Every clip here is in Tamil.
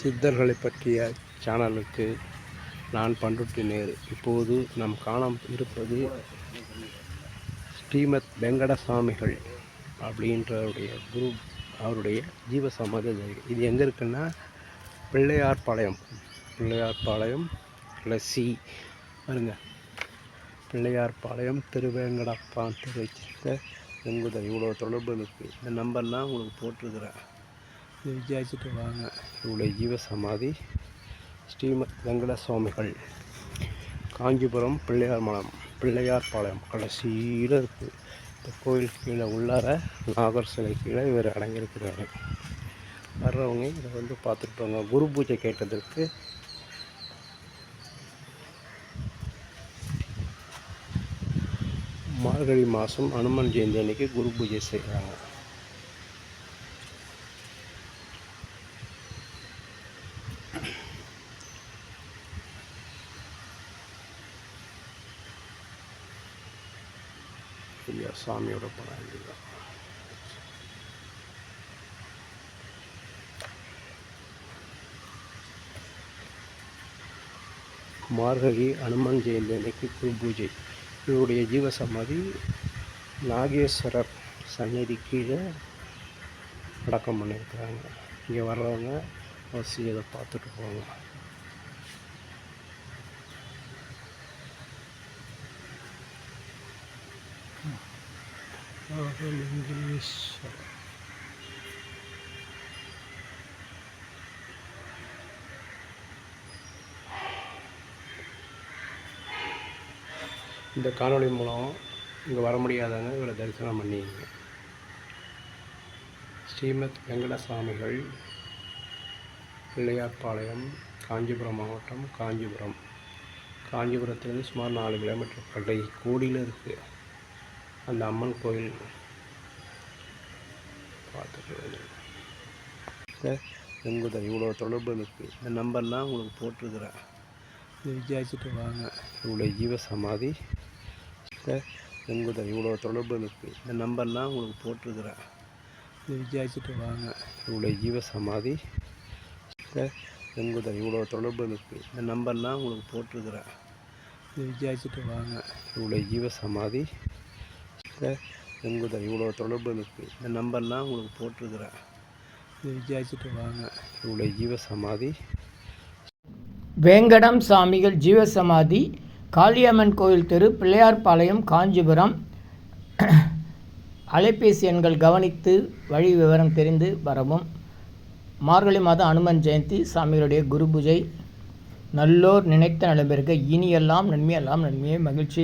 சித்தர்களை பற்றிய சேனலுக்கு நான் பண்ருட்டி நேரு. இப்போது நாம் காண இருப்பது ஸ்ரீமத் வெங்கடசாமிகள் அப்படின்றவருடைய குரு, அவருடைய ஜீவசமாதி. இது எங்கே இருக்குன்னா பிள்ளையார்பாளையம் சி பாருங்க, பிள்ளையார்பாளையம் திருவேங்கடப்பான் திருச்சித்த உங்கள் இவ்வளோ தொடர்பு இருக்குது. இந்த நம்பர்லாம் உங்களுக்கு போட்டிருக்கிறேன், இதை விசாரிச்சுட்டு வாங்க. இவருடைய ஜீவசமாதி ஸ்ரீமத் வெங்கடசுவாமிகள், காஞ்சிபுரம் பிள்ளையார்பாளையம் கடைசியில் இருக்குது. இந்த கோயில் கீழே உள்ளார நாகர் சிலை கீழே இவர் அடங்கியிருக்கிறாரு. வர்றவங்க இதை வந்து பார்த்துட்டு வாங்க. குரு பூஜை கேட்டதற்கு மார்கழி மாதம் அனுமன் ஜெயந்தி அன்னைக்கு குரு பூஜை செய்கிறாங்க. ஐயா சாமியோட படம் இதுதான். மார்கழி அனுமன் ஜெயந்தி அன்னைக்கு குரு பூஜை. இவருடைய ஜீவசமாதி நாகேஸ்வரர் சன்னதி கீழே அடக்கம் பண்ணியிருக்கிறாங்க. இங்கே வர்றவங்க அவசியம் இதை பார்த்துட்டு போங்க. இந்த காணொளி மூலம் இங்கே வர முடியாதவங்க இவரை தரிசனம் பண்ணிங்க. ஸ்ரீமத் வெங்கடசாமிகள், பிள்ளையார்பாளையம், காஞ்சிபுரம் மாவட்டம். காஞ்சிபுரத்துலேருந்து சுமார் 4 கிலோமீட்டர் கடை கோடியில் இருக்குது அந்த அம்மன் கோயில். பார்த்துட்டு உங்கள் இவ்வளோ தொடர்பு இருக்குது. இந்த நம்பர்லாம் உங்களுக்கு போட்டிருக்கிறேன், இதை விசாரிச்சுட்டு வாங்க. இவருடைய ஜீவசமாதி உங்கள் இவ்வளோ தொடர்பு இருக்குது. இந்த நம்பர்லாம் உங்களுக்கு போட்டிருக்கிறேன், இதை விசாரிச்சுட்டு வாங்க. இவருடைய ஜீவசமாதி உங்கள் இவ்வளோ தொடர்பு இருக்குது. இந்த நம்பர்லாம் உங்களுக்கு போட்டிருக்கிறேன், இதை விசாரிச்சுட்டு வாங்க. இவருடைய ஜீவசமாதி உங்கள் இவ்வளோ தொடர்பு இருக்குது. இந்த நம்பர்லாம் உங்களுக்கு போட்டிருக்கிறேன், இதை விசாரிச்சுட்டு வாங்க. இவருடைய ஜீவசமாதி வேங்கடம் சாமிகள் ஜீவசமாதி, காளியம்மன் கோயில் தெரு, பிள்ளையார்பாளையம், காஞ்சிபுரம். அலைபேசி எண்கள் கவனித்து வழி விவரம் தெரிந்து வரவும். மார்கழி மாதம் அனுமன் ஜெயந்தி, சாமிகளுடைய குரு பூஜை. நல்லோர் நினைத்த நலம்பெருக இனியெல்லாம் நன்மையெல்லாம் நன்மையே. மகிழ்ச்சி.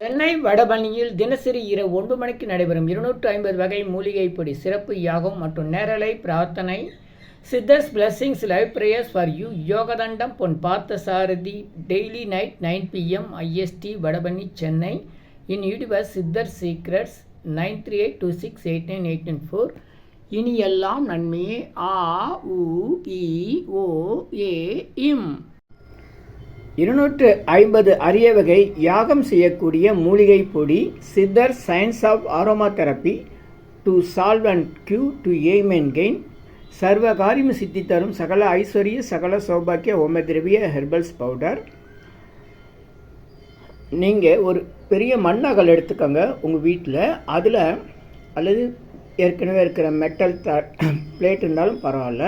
சென்னை வடபழனியில் தினசரி இரவு 9 மணிக்கு நடைபெறும் 250 வகை மூலிகை பொடி சிறப்பு யாகம் மற்றும் நேரலை பிரார்த்தனை. Siddhars blessings live prayers for you. Yogathandam Pon Parthasarathy, daily night 9 PM IST, Vadapalani, Chennai. In YouTuber Siddhar secrets 9382689894. இனி எல்லாம் நன்மையே. AUEOAM. 250 அரிய வகை யாகம் செய்யக்கூடிய மூலிகை பொடி. சித்தர் science of aroma therapy to solve and cue to aim and gain. சர்வ காரியம் சித்தி தரும் சகல ஐஸ்வர்ய சகல சௌபாக்கிய ஓமதிரவிய ஹெர்பல்ஸ் பவுடர். நீங்கள் ஒரு பெரிய மண்ணகல் எடுத்துக்கோங்க உங்கள் வீட்டில். அதில் அல்லது ஏற்கனவே இருக்கிற மெட்டல் பிளேட் இருந்தாலும் பரவாயில்ல,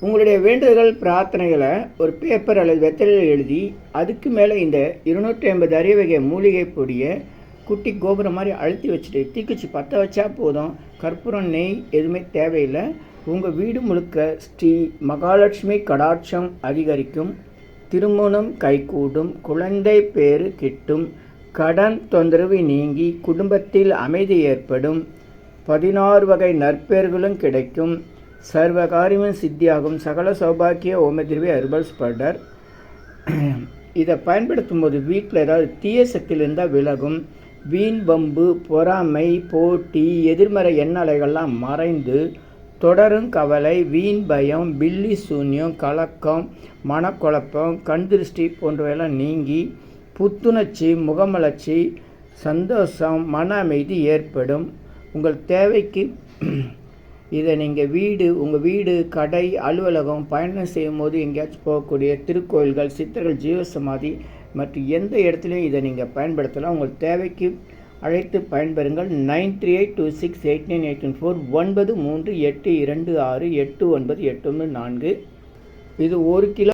உங்களுடைய வேண்டுதல்கள் பிரார்த்தனைகளை ஒரு பேப்பர் அல்லது வெத்தலையில் எழுதி அதுக்கு மேலே இந்த 250 அரிய வகை மூலிகை பொடியை குட்டி கோபுரம் மாதிரி அழுத்தி வச்சுட்டு தீக்குச்சி பற்ற வச்சா போதும். கற்பூரம், நெய் எதுவுமே தேவையில்லை. உங்கள் வீடு முழுக்க ஸ்ரீ மகாலட்சுமி கடாட்சம் அதிகரிக்கும், திருமணம் கைகூடும், குழந்தை பேறு கிட்டும், கடன் தொந்தரவு நீங்கி குடும்பத்தில் அமைதி ஏற்படும், 16 வகை நற்பெயர்களும் கிடைக்கும், சர்வகாரியமும் சித்தியாகும், சகல சௌபாக்கிய ஓமதிரவி ஹெர்பல்ஸ் பவுடர். இதை பயன்படுத்தும் போது வீட்டில் ஏதாவது தீய சக்தியில் இருந்தால் விலகும். வீண் வம்பு, பொறாமை, போட்டி, எதிர்மறை எண்ணலைகள்லாம் மறைந்து தொடரும் கவலை, வீண் பயம், பில்லி சூன்யம், கலக்கம், மனக்குழப்பம், கண் திருஷ்டி போன்றவையெல்லாம் நீங்கி புத்துணர்ச்சி, முகமலர்ச்சி, சந்தோஷம், மன அமைதி ஏற்படும். உங்கள் தேவைக்கு இதை நீங்கள் உங்கள் வீடு, கடை, அலுவலகம், பயணம் செய்யும் போது எங்கேயாச்சும் போகக்கூடிய திருக்கோயில்கள், சித்தர்கள் ஜீவசமாதி மற்றும் எந்த இடத்துலையும் இதை நீங்கள் பயன்படுத்தலாம். உங்கள் தேவைக்கு அழைத்து பயன்பெறுங்கள். 9382689814 9386898994. இது 1 கிலோ